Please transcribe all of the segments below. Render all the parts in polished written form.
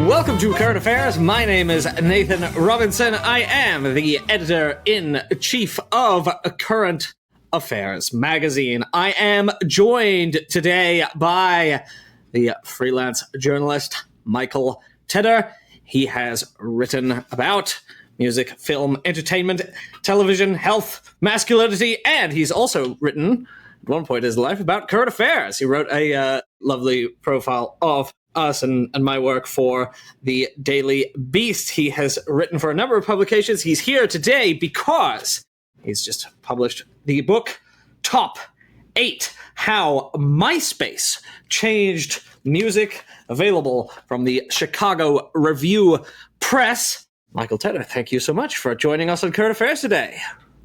Welcome to Current Affairs. My name is Nathan Robinson. I am the editor-in-chief of Current Affairs magazine. I am joined today by the freelance journalist Michael Tedder. He has written about music, film, entertainment, television, health, masculinity, and he's also written, at one point in his life, about current affairs. He wrote a lovely profile of us and my work for the Daily Beast. He has written for a number of publications. He's here today because he's just published the book Top 8: How MySpace Changed Music, available from the Chicago Review Press. Michael Tedder, thank you so much for joining us on Current Affairs today.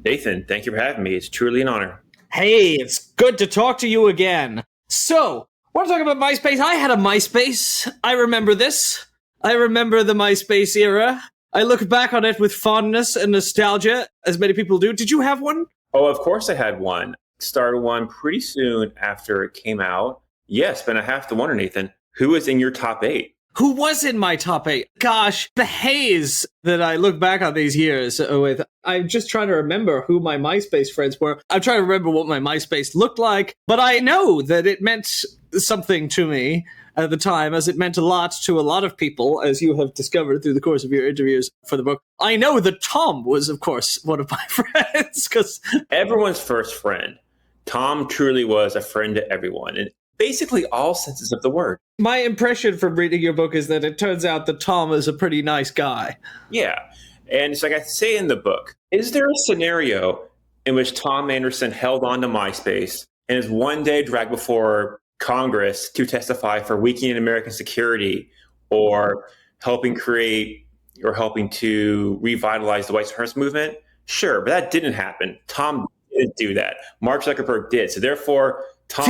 Nathan, thank you for having me. It's truly an honor. Hey, it's good to talk to you again. So, I want to talk about MySpace. I had a MySpace. I remember this. I remember the MySpace era. I look back on it with fondness and nostalgia, as many people do. Did you have one? Oh, of course I had one. Started one pretty soon after it came out. Yes, but I have to wonder, Nathan, who was in your top 8? Who was in my top 8? Gosh, the haze that I look back on these years with. I'm just trying to remember who my MySpace friends were. I'm trying to remember what my MySpace looked like, but I know that it meant something to me at the time, as it meant a lot to a lot of people, as you have discovered through the course of your interviews for the book. I know that Tom was, of course, one of my friends, because everyone's first friend. Tom truly was a friend to everyone, in basically all senses of the word. My impression from reading your book is that it turns out that Tom is a pretty nice guy. Yeah, and it's like I say in the book, is there a scenario in which Tom Anderson held on to MySpace and is one day dragged before Congress to testify for weakening American security or helping create or helping to revitalize the white supremacist movement? Sure, but that didn't happen. Tom didn't do that. Mark Zuckerberg did. So therefore, Tom...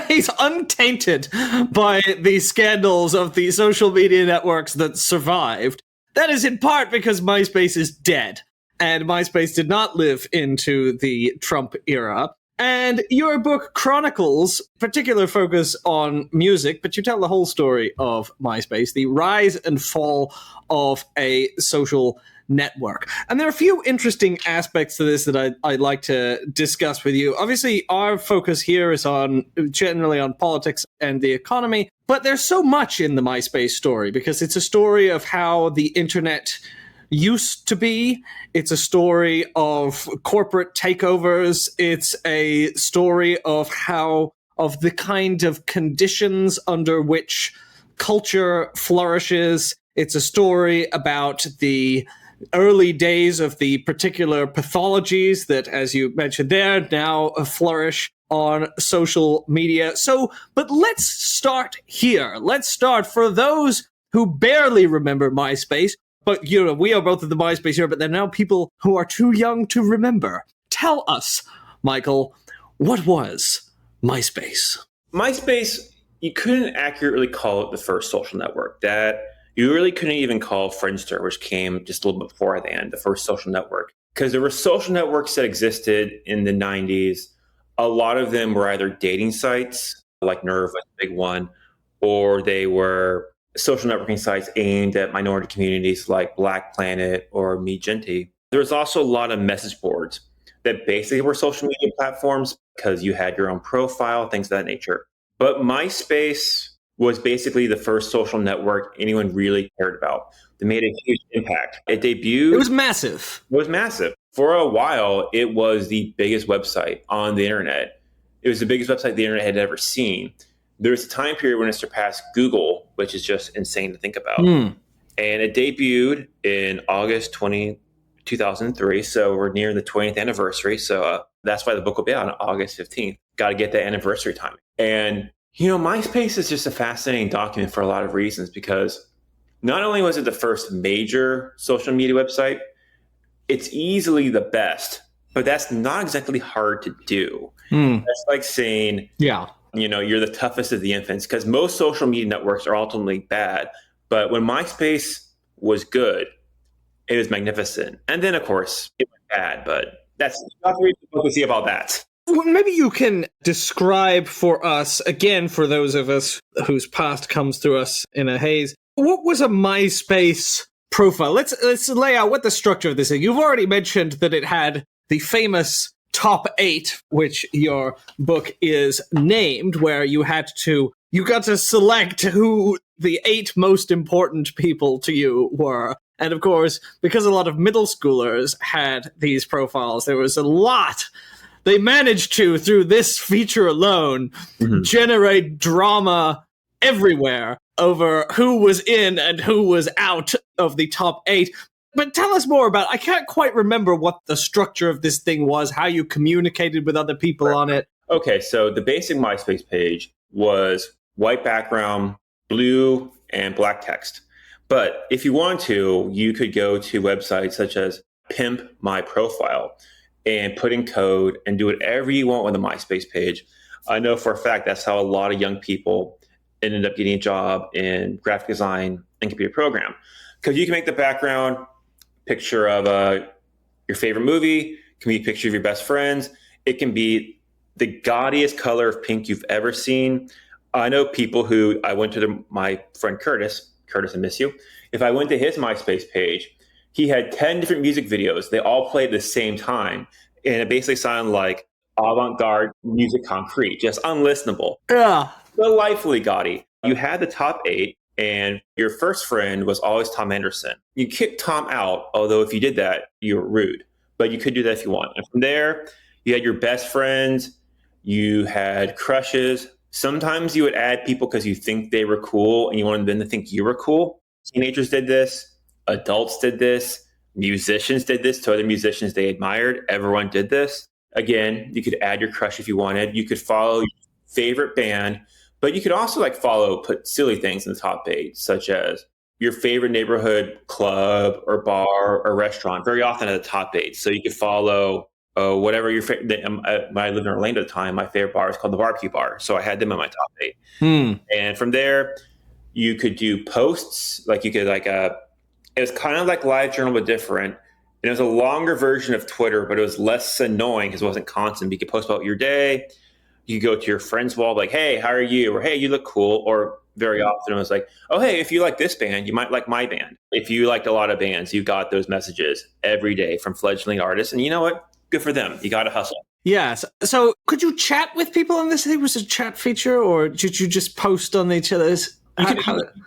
He's untainted by the scandals of the social media networks that survived. That is in part because MySpace is dead, and MySpace did not live into the Trump era. And your book chronicles particular focus on music, but you tell the whole story of MySpace, the rise and fall of a social network. And there are a few interesting aspects to this that I'd like to discuss with you. Obviously, our focus here is generally on politics and the economy, but there's so much in the MySpace story because it's a story of how the internet used to be. It's a story of corporate takeovers. It's a story of the kind of conditions under which culture flourishes. It's a story about the early days of the particular pathologies that, as you mentioned there, now flourish on social media. But let's start here. Let's start for those who barely remember MySpace. But, we are both in the MySpace era, but there are now people who are too young to remember. Tell us, Michael, what was MySpace? MySpace, you couldn't accurately call it the first social network. That you really couldn't even call Friendster, which came just a little bit before the end, the first social network. Because there were social networks that existed in the 90s. A lot of them were either dating sites, like Nerve was a big one, or they were social networking sites aimed at minority communities like Black Planet or Me Gente. There was also a lot of message boards that basically were social media platforms because you had your own profile, things of that nature. But MySpace was basically the first social network anyone really cared about. They made a huge impact. It debuted. It was massive. It was massive. For a while, it was the biggest website on the internet. It was the biggest website the internet had ever seen. There was a time period when it surpassed Google, which is just insane to think about. And it debuted in August 2003. So we're near the 20th anniversary. So that's why the book will be out on August 15th. Got to get that anniversary time. And, MySpace is just a fascinating document for a lot of reasons, because not only was it the first major social media website, it's easily the best, but that's not exactly hard to do. That's like saying, you're the toughest of the infants, because most social media networks are ultimately bad. But when MySpace was good, it was magnificent. And then, of course, it was bad, but that's not the reason to see about that. Well, maybe you can describe for us, again, for those of us whose past comes through us in a haze, what was a MySpace profile? Let's lay out what the structure of this is. You've already mentioned that it had the famous top 8, which your book is named, where you got to select who the 8 most important people to you were. And of course, because a lot of middle schoolers had these profiles, there was a lot. They managed to, through this feature alone, generate drama everywhere over who was in and who was out of the top 8. But tell us more about, I can't quite remember what the structure of this thing was, how you communicated with other people on it. Okay, so the basic MySpace page was white background, blue and black text. But if you want to, you could go to websites such as Pimp My Profile and put in code and do whatever you want with a MySpace page. I know for a fact that's how a lot of young people ended up getting a job in graphic design and computer program. Because you can make the background picture of your favorite movie, it can be a picture of your best friends, it can be the gaudiest color of pink you've ever seen. I know people who, I went to my friend Curtis, I miss you. If I went to his MySpace page, he had 10 different music videos. They all played at the same time. And it basically sounded like avant-garde music concrete, just unlistenable. Yeah. Delightfully gaudy. You had the top 8, and your first friend was always Tom Anderson. You kicked Tom out, although if you did that, you were rude. But you could do that if you want. And from there, you had your best friends, you had crushes. Sometimes you would add people because you think they were cool and you wanted them to think you were cool. Teenagers did this. Adults did this. Musicians did this to other musicians they admired. Everyone did this. Again, you could add your crush if you wanted. You could follow your favorite band, but you could also put silly things in the top 8, such as your favorite neighborhood club or bar or restaurant, very often at the top 8. So you could follow whatever your favorite. When I lived in Orlando at the time, my favorite bar is called the Barbecue Bar. So I had them in my top 8. And from there, you could do posts. It was kind of like LiveJournal, but different. And it was a longer version of Twitter, but it was less annoying because it wasn't constant. You could post about your day. You could go to your friend's wall, like, hey, how are you? Or, hey, you look cool. Or very often it was like, oh, hey, if you like this band, you might like my band. If you liked a lot of bands, you got those messages every day from fledgling artists. And you know what? Good for them. You got to hustle. Yes. So could you chat with people on this thing? Was it a chat feature, or did you just post on each other's?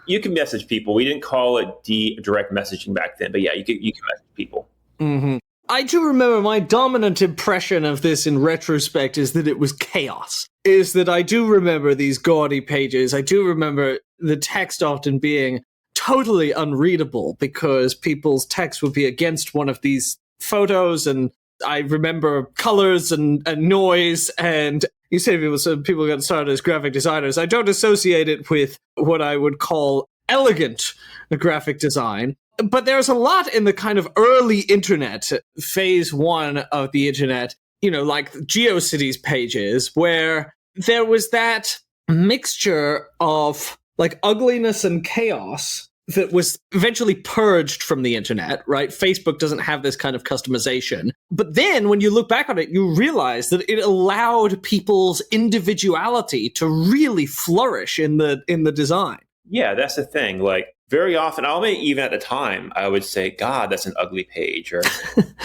You can message people. We didn't call it direct messaging back then, but yeah, you can message people. Mm-hmm. I do remember my dominant impression of this in retrospect is that it was chaos. Is that I do remember these gaudy pages. I do remember the text often being totally unreadable because people's text would be against one of these photos, and I remember colors and noise, and you say people got started as graphic designers. I don't associate it with what I would call elegant graphic design. But there's a lot in the kind of early internet, phase 1 of the internet, like GeoCities pages, where there was that mixture of like ugliness and chaos that was eventually purged from the internet, right? Facebook doesn't have this kind of customization. But then when you look back on it, you realize that it allowed people's individuality to really flourish in the design. Yeah, that's the thing. Like, very often, even at the time, I would say, God, that's an ugly page. Or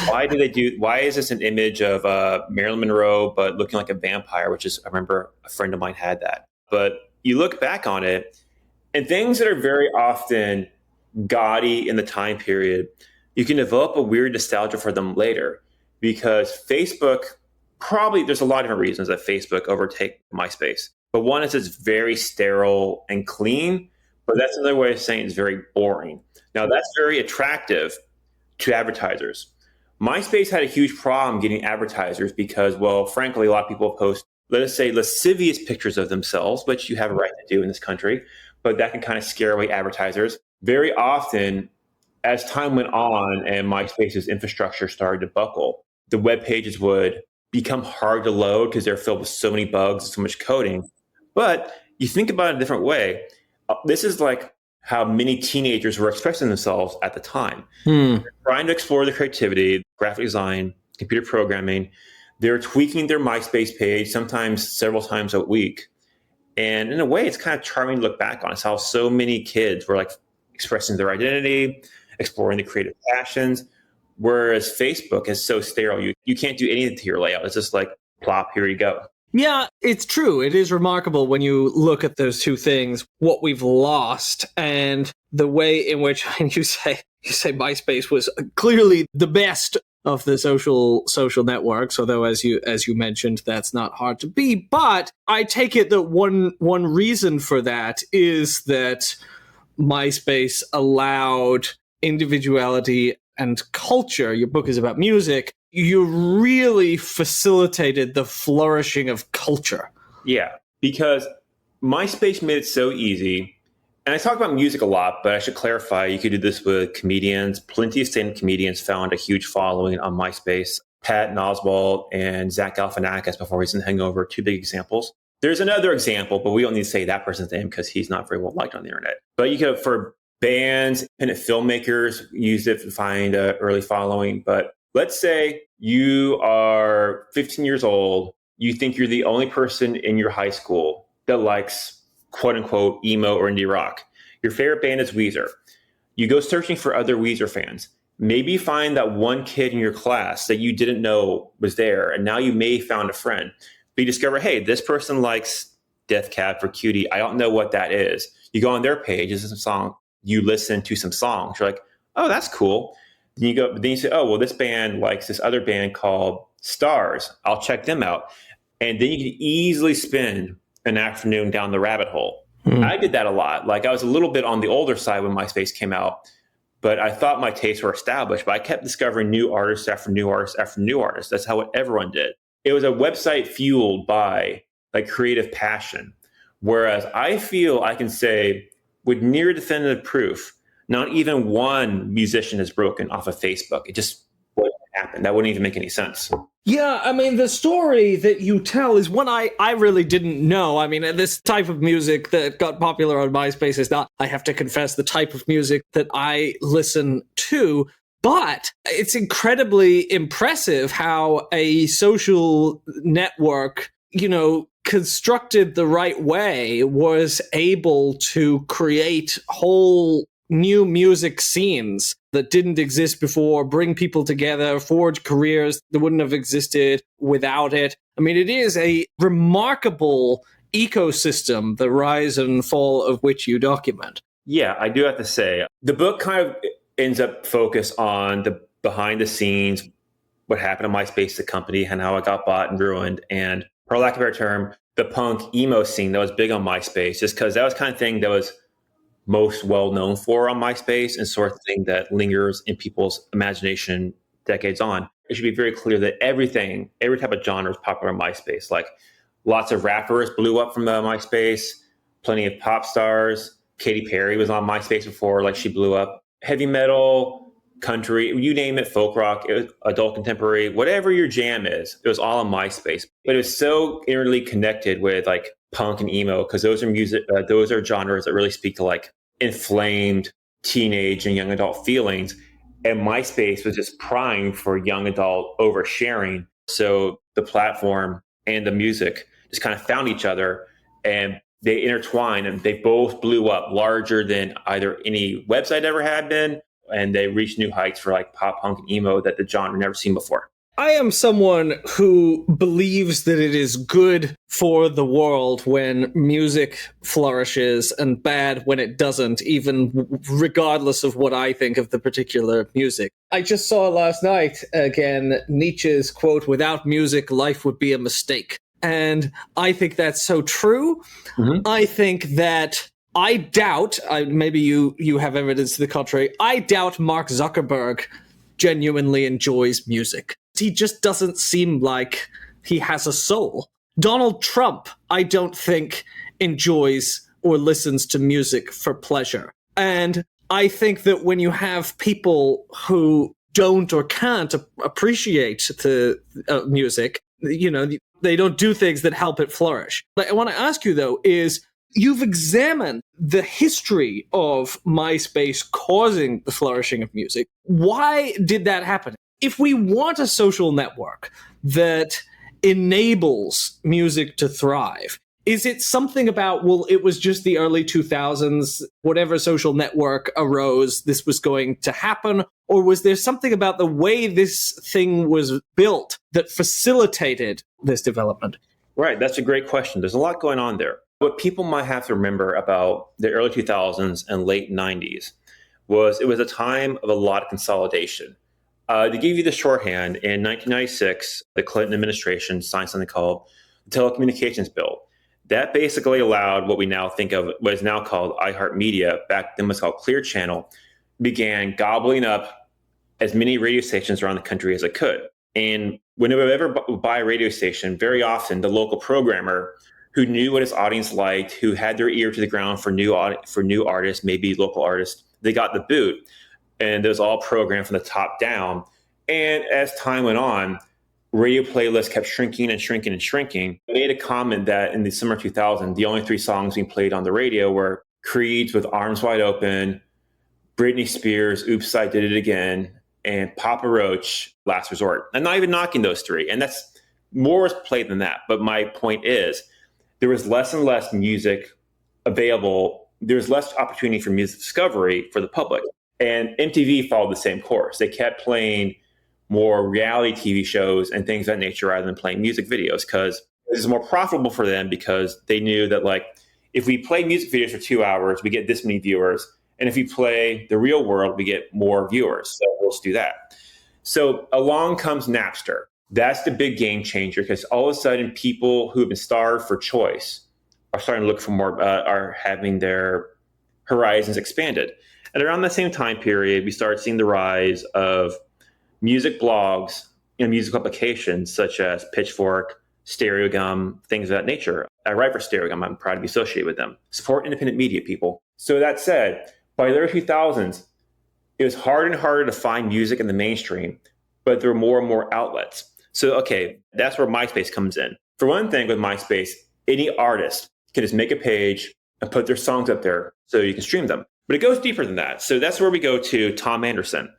why is this an image of Marilyn Monroe, but looking like a vampire, I remember a friend of mine had that. But you look back on it, and things that are very often gaudy in the time period, you can develop a weird nostalgia for them later. Because Facebook, there's a lot of different reasons that Facebook overtake MySpace. But one is it's very sterile and clean. But that's another way of saying it's very boring. Now, that's very attractive to advertisers. MySpace had a huge problem getting advertisers because, well, frankly, a lot of people post, let us say, lascivious pictures of themselves, which you have a right to do in this country, but that can kind of scare away advertisers. Very often, as time went on and MySpace's infrastructure started to buckle, the web pages would become hard to load because they're filled with so many bugs and so much coding. But you think about it a different way. This is like how many teenagers were expressing themselves at the time. They're trying to explore their creativity, graphic design, computer programming. They're tweaking their MySpace page, sometimes several times a week. And in a way, it's kind of charming to look back on. It's how so many kids were like expressing their identity, exploring the creative passions. Whereas Facebook is so sterile, you can't do anything to your layout. It's just like plop, here you go. Yeah, it's true. It is remarkable when you look at those two things, what we've lost and the way in which you say MySpace was clearly the best of the social networks, although as you mentioned, that's not hard to be. But I take it that one reason for that is that MySpace allowed individuality and culture. Your book is about music. You really facilitated the flourishing of culture. Yeah, because MySpace made it so easy. And I talk about music a lot, but I should clarify, you could do this with comedians. Plenty of stand-up comedians found a huge following on MySpace. Patton Oswalt and Zach Galifianakis before he's in Hangover, two big examples. There's another example, but we don't need to say that person's name because he's not very well liked on the internet. But you could, for bands, independent filmmakers, use it to find an early following. But let's say you are 15 years old. You think you're the only person in your high school that likes quote unquote emo or indie rock. Your favorite band is Weezer. You go searching for other Weezer fans. Maybe you find that one kid in your class that you didn't know was there, and now you may have found a friend. But you discover, hey, this person likes Death Cab for Cutie. I don't know what that is. You go on their page, this is a song. You listen to some songs. You're like, oh, that's cool. Then you say, oh, well, this band likes this other band called Stars. I'll check them out. And then you can easily spend an afternoon down the rabbit hole. I did that a lot. Like I was a little bit on the older side when MySpace came out, but I thought my tastes were established, but I kept discovering new artists after new artists after new artists. That's how everyone did. It was a website fueled by like creative passion. Whereas I feel I can say with near definitive proof, not even one musician has broken off of Facebook. It just wouldn't happen. That wouldn't even make any sense. Yeah, I mean, the story that you tell is one I really didn't know. I mean, this type of music that got popular on MySpace is not, I have to confess, the type of music that I listen to. But it's incredibly impressive how a social network, constructed the right way, was able to create whole new music scenes that didn't exist before, bring people together, forge careers that wouldn't have existed without it. I mean, it is a remarkable ecosystem, the rise and fall of which you document. Yeah, I do have to say, the book kind of ends up focused on the behind the scenes, what happened to MySpace, the company, and how it got bought and ruined. And for lack of a better term, the punk emo scene that was big on MySpace, just because that was kind of thing that was most well known for on MySpace and sort of thing that lingers in people's imagination decades on. It should be very clear that every type of genre is popular on MySpace. Like lots of rappers blew up from MySpace, plenty of pop stars. Katy Perry was on MySpace before, like she blew up. Heavy metal, country, you name it, folk rock, it was adult contemporary, whatever your jam is, it was all on MySpace. But it was so inwardly connected with like punk and emo because those are genres that really speak to like inflamed teenage and young adult feelings. And MySpace was just primed for young adult oversharing. So the platform and the music just kind of found each other and they intertwined and they both blew up larger than either any website ever had been. And they reached new heights for like pop, punk, and emo that the genre never seen before. I am someone who believes that it is good for the world when music flourishes and bad when it doesn't, even regardless of what I think of the particular music. I just saw last night, again, Nietzsche's quote, "Without music, life would be a mistake." And I think that's so true. Mm-hmm. I think that I doubt, maybe you have evidence to the contrary, I doubt Mark Zuckerberg genuinely enjoys music. He just doesn't seem like he has a soul. Donald Trump, I don't think, enjoys or listens to music for pleasure. And I think that when you have people who don't or can't appreciate the music, they don't do things that help it flourish. But I want to ask you, though, is you've examined the history of MySpace causing the flourishing of music. Why did that happen? If we want a social network that enables music to thrive, Is it something about, well, it was just the early 2000s, whatever social network arose, this was going to happen? Or was there something about the way this thing was built that facilitated this development? Right. That's a great question. There's a lot going on there. What people might have to remember about the early 2000s and late 90s was it was a time of a lot of consolidation. To give you the shorthand, in 1996, the Clinton administration signed something called the Telecommunications Bill. That basically allowed what we now think of, what is now called iHeartMedia, back then was called Clear Channel, began gobbling up as many radio stations around the country as it could. And when they would ever buy a radio station, very often the local programmer who knew what his audience liked, who had their ear to the ground for new artists, maybe local artists, they got the boot. And it was all programmed from the top down. And as time went on, radio playlists kept shrinking and shrinking and shrinking. I made a comment that in the summer 2000, the only 3 songs being played on the radio were Creed's With Arms Wide Open, Britney Spears' Oops, I Did It Again, and Papa Roach, Last Resort. I'm not even knocking those 3. And that's more was played than that. But my point is, there was less and less music available. There was less opportunity for music discovery for the public. And MTV followed the same course. They kept playing more reality TV shows and things of that nature rather than playing music videos because it was more profitable for them because they knew that, like, if we play music videos for 2 hours, we get this many viewers. And if we play the real world, we get more viewers. So we'll just do that. So along comes Napster. That's the big game changer because all of a sudden people who have been starved for choice are starting to look for more, are having their horizons expanded. And around the same time period, we started seeing the rise of music blogs and music publications such as Pitchfork, Stereo Gum, things of that nature. I write for Stereo Gum. I'm proud to be associated with them. Support independent media, people. So that said, by the early 2000s, it was harder and harder to find music in the mainstream, but there were more and more outlets. So, okay, that's where MySpace comes in. For one thing, with MySpace, any artist can just make a page and put their songs up there so you can stream them. But it goes deeper than that. So that's where we go to Tom Anderson.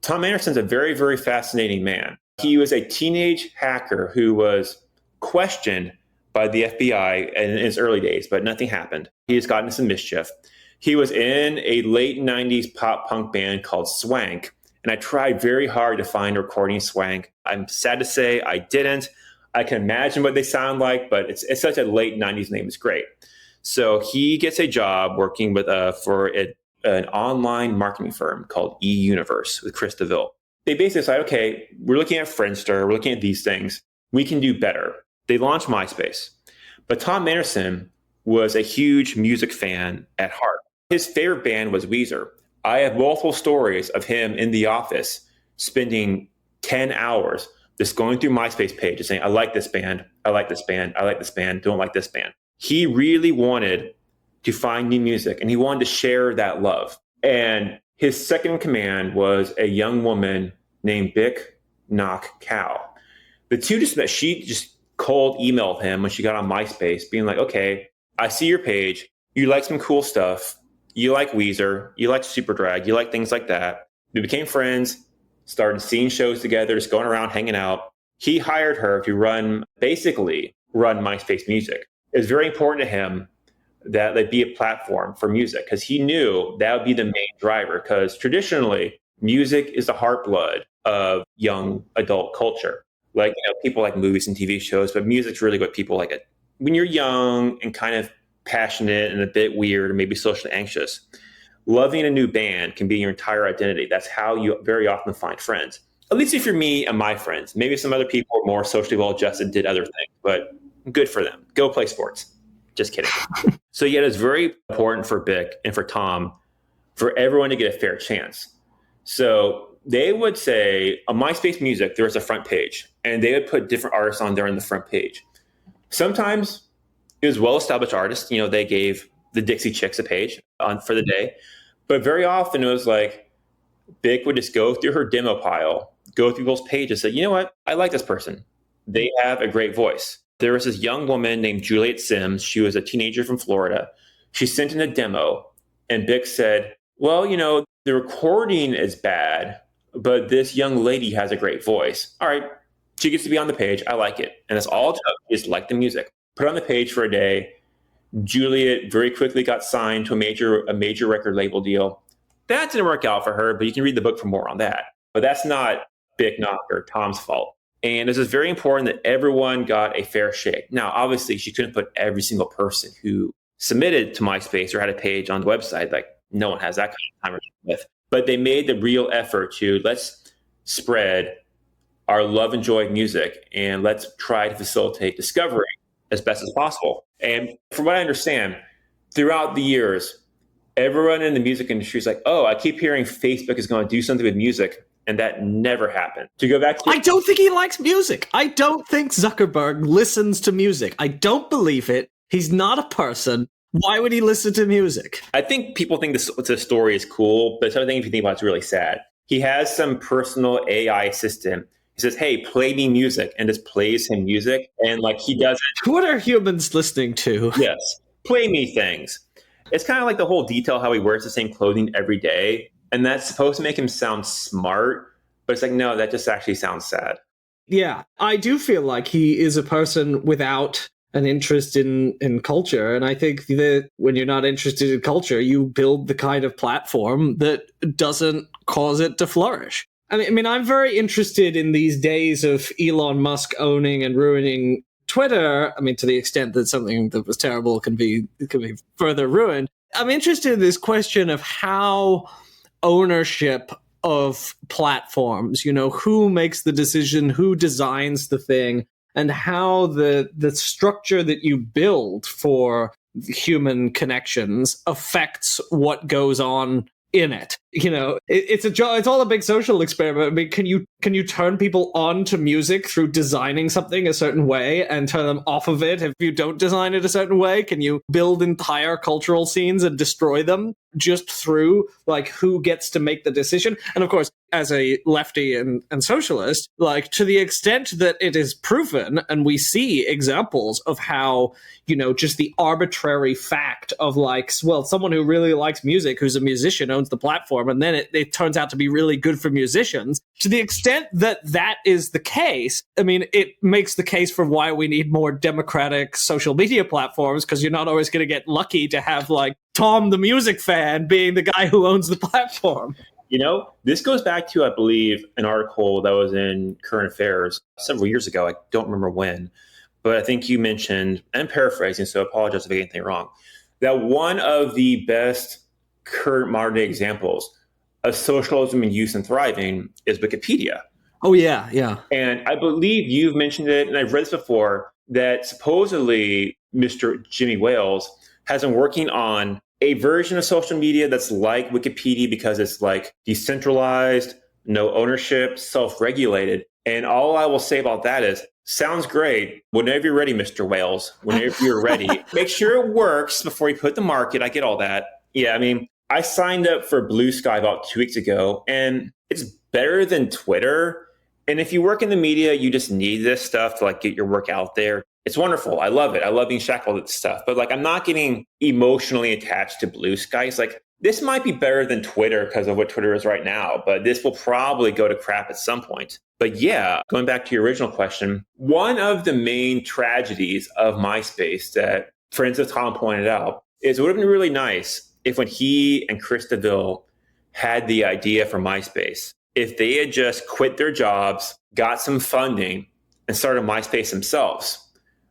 Tom Anderson's a very, very fascinating man. He was a teenage hacker who was questioned by the FBI in his early days, but nothing happened. He just got into some mischief. He was in a late 90s pop punk band called Swank, and I tried very hard to find a recording Swank. I'm sad to say I didn't. I can imagine what they sound like, but it's such a late 90s name. It's great. So he gets a job working with for an online marketing firm called eUniverse with Chris DeVille. They basically decide, okay, we're looking at Friendster, we're looking at these things. We can do better. They launched MySpace. But Tom Anderson was a huge music fan at heart. His favorite band was Weezer. I have multiple stories of him in the office spending 10 hours just going through MySpace pages saying, I like this band, I like this band, I like this band, don't like this band. He really wanted to find new music and he wanted to share that love. And his second in command was a young woman named Bic Knock Cow. The two just met. She just cold emailed him when she got on MySpace being like, okay, I see your page. You like some cool stuff. You like Weezer. You like Superdrag. You like things like that. We became friends, started seeing shows together, just going around, hanging out. He hired her to basically run MySpace Music. It was very important to him that they be a platform for music because he knew that would be the main driver because traditionally music is the heartblood of young adult culture. Like, people like movies and TV shows, but music's really what people like it. When you're young and kind of passionate and a bit weird or maybe socially anxious, loving a new band can be your entire identity. That's how you very often find friends. At least if you're me and my friends. Maybe some other people are more socially well-adjusted, did other things, but good for them. Go play sports. Just kidding. So yet it's very important for Bic and for Tom for everyone to get a fair chance. So they would say on MySpace Music, there's a front page and they would put different artists on there on the front page. Sometimes it was well-established artists. They gave the Dixie Chicks a page for the day. But very often it was like Bic would just go through her demo pile, go through those pages, say, you know what? I like this person. They have a great voice. There was this young woman named Juliet Sims. She was a teenager from Florida. She sent in a demo and Bic said, well, the recording is bad, but this young lady has a great voice. All right, she gets to be on the page. I like it. And that's all it took, is like the music. put on the page for a day. Juliet very quickly got signed to a major record label deal. That didn't work out for her, but you can read the book for more on that. But that's not Bick Knock or Tom's fault. And this is very important that everyone got a fair shake. Now, obviously, she couldn't put every single person who submitted to MySpace or had a page on the website. Like, no one has that kind of time with. But they made the real effort to let's spread our love and joy of music, and let's try to facilitate discovery as best as possible. And from what I understand, throughout the years, everyone in the music industry is like, oh, I keep hearing Facebook is going to do something with music. And that never happened. To go back to I don't think he likes music. I don't think Zuckerberg listens to music. I don't believe it. He's not a person. Why would he listen to music? I think people think the story is cool, but something if you think about it's really sad. He has some personal AI assistant. He says, hey, play me music, and just plays him music. And like he does it. What are humans listening to? Yes, play me things. It's kind of like the whole detail how he wears the same clothing every day. And that's supposed to make him sound smart. But it's like, no, that just actually sounds sad. Yeah, I do feel like he is a person without an interest in culture. And I think that when you're not interested in culture, you build the kind of platform that doesn't cause it to flourish. I mean, I'm very interested in these days of Elon Musk owning and ruining Twitter. I mean, to the extent that something that was terrible can be further ruined. I'm interested in this question of how ownership of platforms, who makes the decision, who designs the thing, and how the structure that you build for human connections affects what goes on in it. It's all a big social experiment. I mean, can you turn people on to music through designing something a certain way and turn them off of it if you don't design it a certain way? Can you build entire cultural scenes and destroy them just through like who gets to make the decision? And of course, as a lefty and socialist, like to the extent that it is proven and we see examples of how, just the arbitrary fact of like, well, someone who really likes music, who's a musician, owns the platform, and then it turns out to be really good for musicians. To the extent that that is the case, I mean, it makes the case for why we need more democratic social media platforms, because you're not always going to get lucky to have like Tom the music fan being the guy who owns the platform. This goes back to, I believe, an article that was in Current Affairs several years ago. I don't remember when, but I think you mentioned, and I'm paraphrasing, so I apologize if I get anything wrong, that one of the best current modern day examples of socialism in use and thriving is Wikipedia. Oh, yeah. And I believe you've mentioned it, and I've read this before, that supposedly Mr. Jimmy Wales has been working on a version of social media that's like Wikipedia because it's like decentralized, no ownership, self-regulated. And all I will say about that is, sounds great. Whenever you're ready, Mr. Wales, whenever you're ready, make sure it works before you put the market. I get all that. Yeah, I mean, I signed up for Blue Sky about 2 weeks ago, and it's better than Twitter. And if you work in the media, you just need this stuff to like get your work out there. It's wonderful. I love it. I love being shackled with stuff. But like, I'm not getting emotionally attached to Blue Sky. It's like, this might be better than Twitter because of what Twitter is right now, but this will probably go to crap at some point. But yeah, going back to your original question, one of the main tragedies of MySpace that friends of Tom pointed out is it would have been really nice if when he and Chris DeVille had the idea for MySpace, if they had just quit their jobs, got some funding, and started MySpace themselves.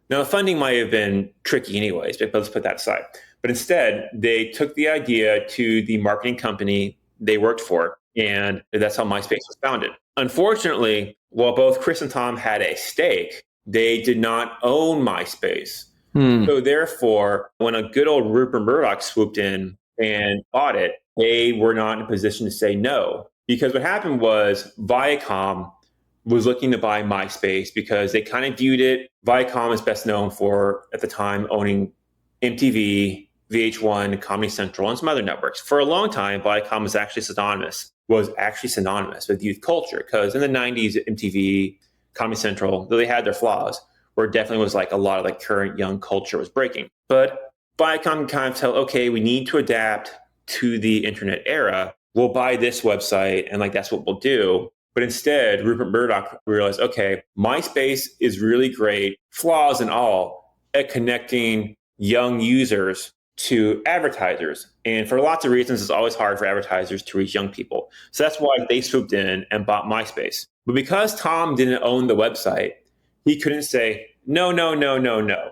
Now, the funding might have been tricky anyways, but let's put that aside. But instead, they took the idea to the marketing company they worked for, and that's how MySpace was founded. Unfortunately, while both Chris and Tom had a stake, they did not own MySpace. So therefore, when a good old Rupert Murdoch swooped in and bought it, they were not in a position to say no. Because what happened was Viacom was looking to buy MySpace because they kind of viewed it. Viacom is best known for, at the time, owning MTV, VH1, Comedy Central, and some other networks. For a long time, Viacom was actually synonymous with youth culture, because in the 90s, MTV, Comedy Central, though they had their flaws, where it definitely was like a lot of like current young culture was breaking. But Viacom kind of tell, okay, we need to adapt to the internet era. We'll buy this website, and like that's what we'll do. But instead, Rupert Murdoch realized, okay, MySpace is really great, flaws and all. at connecting young users to advertisers. And for lots of reasons, it's always hard for advertisers to reach young people. So that's why they swooped in and bought MySpace. But because Tom didn't own the website, he couldn't say, no, no, no, no, no.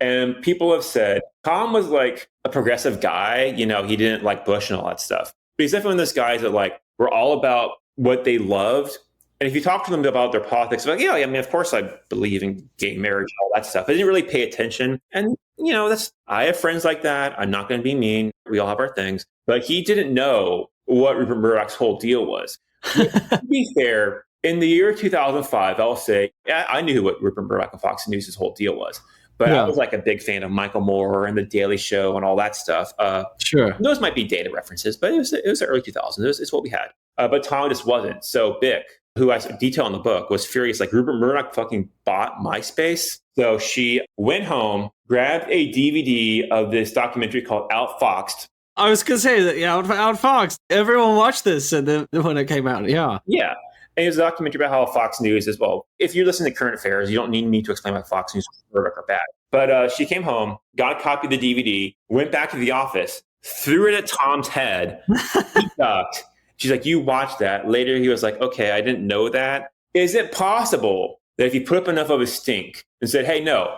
And people have said Tom was like a progressive guy. You know, he didn't like Bush and all that stuff. But he's definitely one of those guys that like were all about what they loved. And if you talk to them about their politics, like, yeah, I mean, of course I believe in gay marriage and all that stuff. I didn't really pay attention. And, you know, I have friends like that. I'm not going to be mean. We all have our things. But he didn't know what Rupert Murdoch's whole deal was. To be fair, in the year 2005, I'll say, yeah, I knew what Rupert Murdoch and Fox News' whole deal was. But I was like a big fan of Michael Moore and The Daily Show and all that stuff. Sure. Those might be data references, but it was the early 2000s. It's what we had. But Tom just wasn't. So Bick, who I detail in the book, was furious. Like, Rupert Murdoch fucking bought MySpace. So she went home, grabbed a DVD of this documentary called Outfoxed. I was going to say that, Outfoxed. Everyone watched this and then when it came out. Yeah. Yeah. And it was a documentary about how Fox News is, well, if you're listening to current affairs, you don't need me to explain why Fox News are bad. But she came home, got a copy of the DVD, went back to the office, threw it at Tom's head. He ducked. She's like, you watched that. Later, he was like, okay, I didn't know that. Is it possible that if you put up enough of a stink and said, hey, no,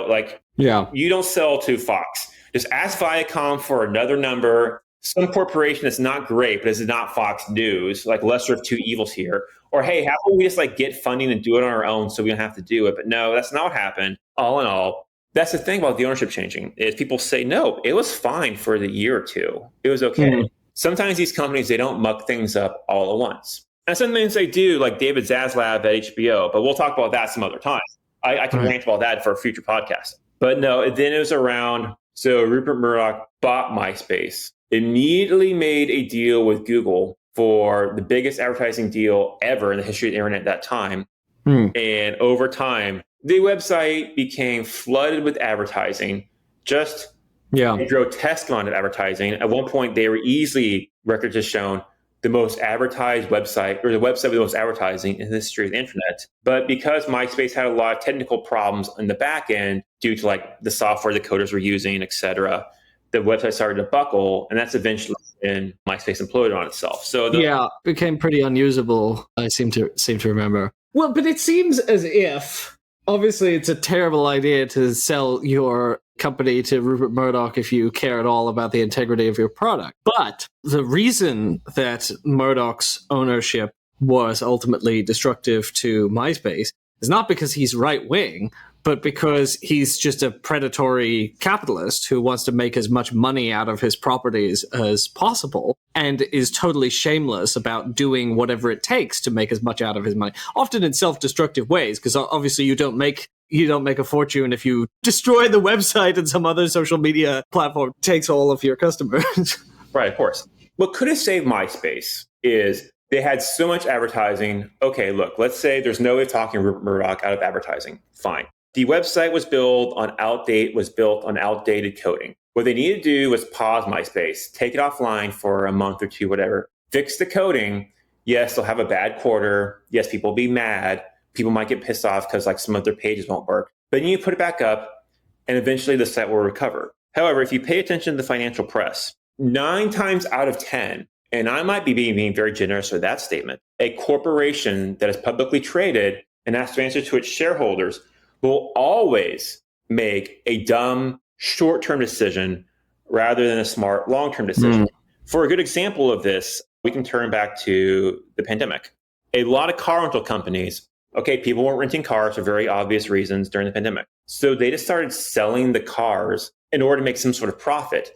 like, you don't sell to Fox. Just ask Viacom for another number. Some corporation that's not great, but is not Fox News, like lesser of two evils here. Or, hey, how about we just like get funding and do it on our own so we don't have to do it? But no, that's not what happened. All in all, that's the thing about the ownership changing is people say, no, it was fine for the year or two. It was okay. Mm-hmm. Sometimes these companies, they don't muck things up all at once. And sometimes they do, like David Zaslav at HBO, but we'll talk about that some other time. I can rant about that for a future podcast. But no, then it was around, so Rupert Murdoch bought MySpace, immediately made a deal with Google for the biggest advertising deal ever in the history of the internet at that time. And over time, the website became flooded with advertising, just a grotesque amount of advertising. At one point, they were easily, records have shown, the most advertised website, or the website with the most advertising in the history of the internet. But because MySpace had a lot of technical problems in the back end due to like the software the coders were using, et cetera, the website started to buckle, and that's eventually when MySpace imploded on itself. So it became pretty unusable, I seem to remember. Well, but it seems as if, obviously it's a terrible idea to sell your company to Rupert Murdoch if you care at all about the integrity of your product. But the reason that Murdoch's ownership was ultimately destructive to MySpace is not because he's right-wing, but because he's just a predatory capitalist who wants to make as much money out of his properties as possible and is totally shameless about doing whatever it takes to make as much out of his money, often in self-destructive ways, because obviously you don't make a fortune if you destroy the website and some other social media platform takes all of your customers. Right, of course. What could have saved MySpace is they had so much advertising. Okay, look, let's say there's no way of talking Rupert Murdoch out of advertising. Fine. The website was built on outdated coding. What they needed to do was pause MySpace, take it offline for a month or two, whatever, fix the coding. Yes, they'll have a bad quarter. Yes, people will be mad. People might get pissed off because like some of their pages won't work. But then you put it back up and eventually the site will recover. However, if you pay attention to the financial press, 9 times out of 10, and I might be being very generous with that statement, a corporation that is publicly traded and has to answer to its shareholders will always make a dumb short-term decision rather than a smart long-term decision. For a good example of this, we can turn back to the pandemic. A lot of car rental companies, people weren't renting cars for very obvious reasons during the pandemic. So they just started selling the cars in order to make some sort of profit.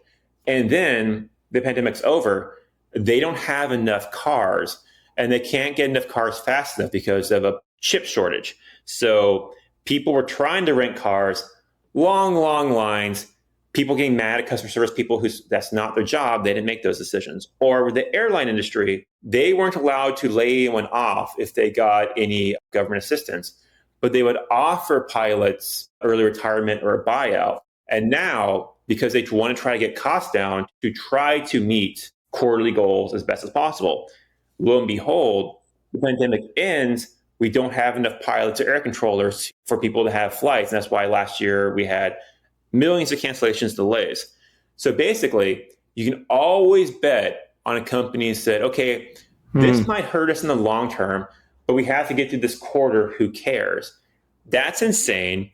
And then the pandemic's over, they don't have enough cars and they can't get enough cars fast enough because of a chip shortage. So people were trying to rent cars, long lines, people getting mad at customer service people that's not their job. They didn't make those decisions. Or with the airline industry, they weren't allowed to lay anyone off if they got any government assistance, but they would offer pilots early retirement or a buyout. And now, because they want to try to get costs down to try to meet quarterly goals as best as possible, lo and behold, the pandemic ends, We don't have enough pilots or air controllers for people to have flights. And that's why last year we had millions of cancellations, delays. So basically, you can always bet on a company that said, okay, this might hurt us in the long term, but we have to get through this quarter. Who cares? That's insane.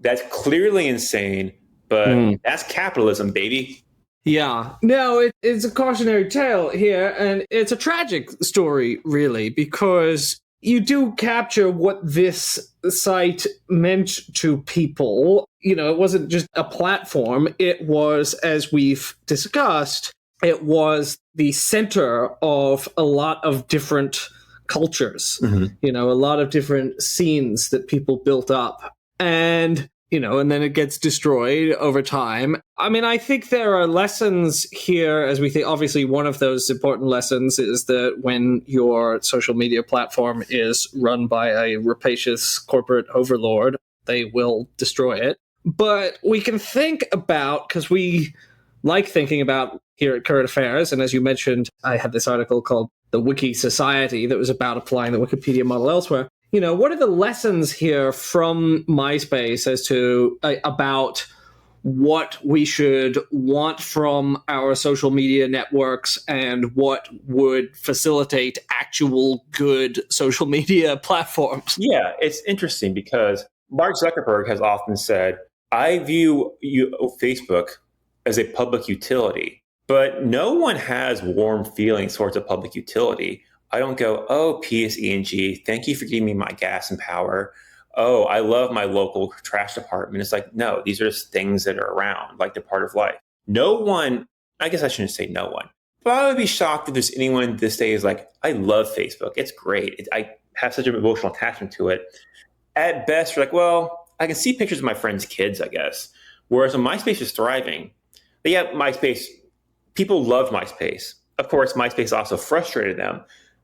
That's clearly insane, but that's capitalism, baby. Yeah. No, it's a cautionary tale here, and it's a tragic story, really, because you do capture what this site meant to people. You know, it wasn't just a platform. It was, as we've discussed, it was the center of a lot of different cultures, you know, a lot of different scenes that people built up. And and then it gets destroyed over time. I mean, I think there are lessons here, as we think. Obviously, one of those important lessons is that when your social media platform is run by a rapacious corporate overlord, they will destroy it. But we can think about, because we like thinking about here at Current Affairs, and as you mentioned, I had this article called The Wiki Society that was about applying the Wikipedia model elsewhere. What are the lessons here from MySpace as to about what we should want from our social media networks and what would facilitate actual good social media platforms? Yeah, it's interesting because Mark Zuckerberg has often said, I view Facebook as a public utility, but no one has warm feelings towards a public utility. I don't go, oh, PSE&G, thank you for giving me my gas and power. Oh, I love my local trash department. It's like, no, these are just things that are around, like they're part of life. No one, I guess I shouldn't say no one, but I would be shocked if there's anyone this day is like, I love Facebook. It's great. I have such an emotional attachment to it. At best, you're like, well, I can see pictures of my friends' kids, I guess. Whereas when MySpace is thriving, but yeah, MySpace, people loved MySpace. Of course, MySpace also frustrated them.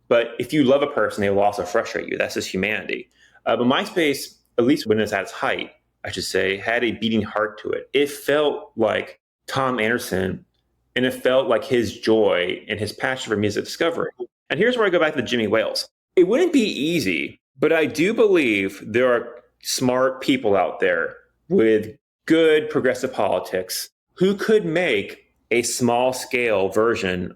But if you love a person, they will also frustrate you. That's just humanity. But MySpace, at least when it's at its height, I should say, had a beating heart to it. It felt like Tom Anderson, and it felt like his joy and his passion for music discovery. And here's where I go back to the Jimmy Wales. It wouldn't be easy, but I do believe there are smart people out there with good progressive politics who could make a small scale version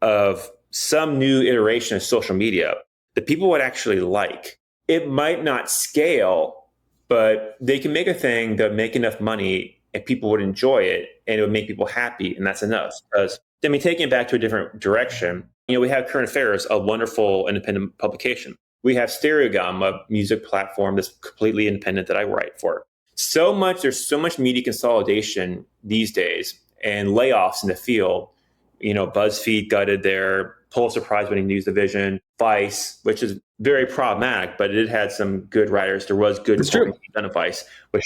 of some new iteration of social media that people would actually like. It might not scale, but they can make a thing that would make enough money and people would enjoy it and it would make people happy. And that's enough. Because, taking it back to a different direction, we have Current Affairs, a wonderful independent publication. We have Stereogum, a music platform that's completely independent that I write for. There's so much media consolidation these days and layoffs in the field. BuzzFeed gutted their Pulitzer Prize-winning news division, Vice, which is very problematic, but it had some good writers. There was good reporting done at Vice, which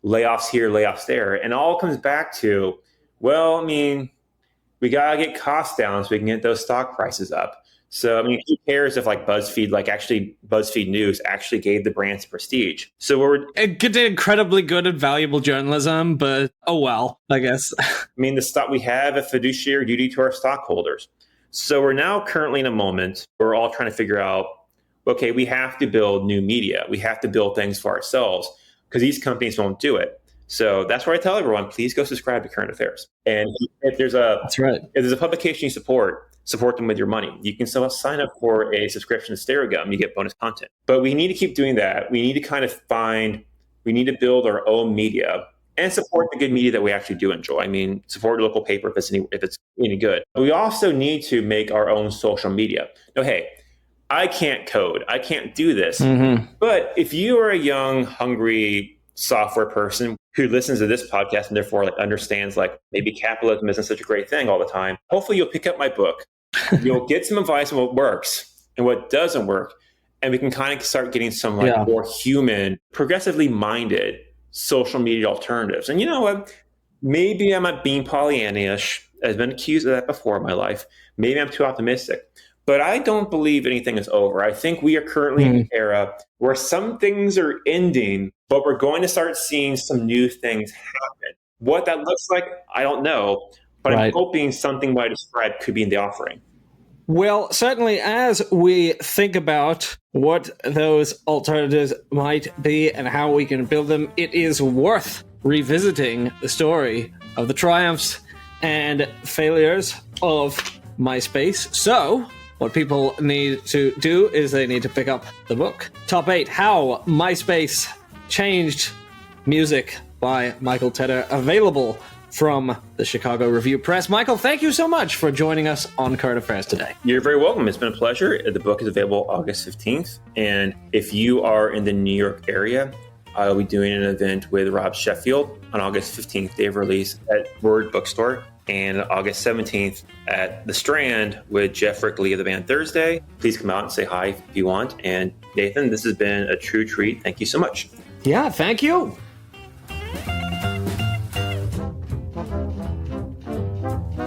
layoffs here, layoffs there. And it all comes back to, we got to get costs down so we can get those stock prices up. So, who cares if BuzzFeed News actually gave the brands prestige? So it did incredibly good and valuable journalism, but oh well, I guess. We have a fiduciary duty to our stockholders. So we're now currently in a moment where we're all trying to figure out, okay, we have to build new media. We have to build things for ourselves because these companies won't do it. So that's where I tell everyone, please go subscribe to Current Affairs. And if there's a publication you support them with your money. You can still sign up for a subscription to Stereogum. You get bonus content. But we need to keep doing that. We need to build our own media and support the good media that we actually do enjoy. Support your local paper if it's any good. We also need to make our own social media. Now, hey, I can't code. I can't do this. But if you are a young, hungry software person who listens to this podcast and therefore understands maybe capitalism isn't such a great thing all the time, hopefully you'll pick up my book. You'll get some advice on what works and what doesn't work. And we can kind of start getting some more human, progressively minded social media alternatives. And you know what? Maybe I'm not being Pollyanna-ish. I've been accused of that before in my life. Maybe I'm too optimistic. But I don't believe anything is over. I think we are currently in an era where some things are ending, but we're going to start seeing some new things happen. What that looks like, I don't know. But I'm hoping something what I described could be in the offering. Well, certainly as we think about what those alternatives might be and how we can build them, it is worth revisiting the story of the triumphs and failures of MySpace. So, what people need to do is they need to pick up the book. Top 8, How MySpace Changed Music by Michael Tedder, available from the Chicago Review Press. Michael, thank you so much for joining us on Current Affairs today. You're very welcome. It's been a pleasure. The book is available August 15th. And if you are in the New York area, I'll be doing an event with Rob Sheffield on August 15th, day of release at Word Bookstore, and August 17th at The Strand with Jeff Rickley of the band Thursday. Please come out and say hi if you want. And Nathan, this has been a true treat. Thank you so much. Yeah, thank you.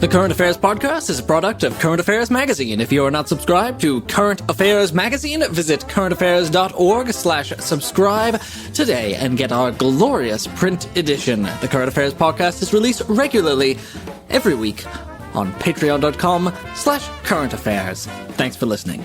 The Current Affairs Podcast is a product of Current Affairs Magazine. If you are not subscribed to Current Affairs Magazine, visit currentaffairs.org/subscribe today and get our glorious print edition. The Current Affairs Podcast is released regularly every week on patreon.com/currentaffairs. Thanks for listening.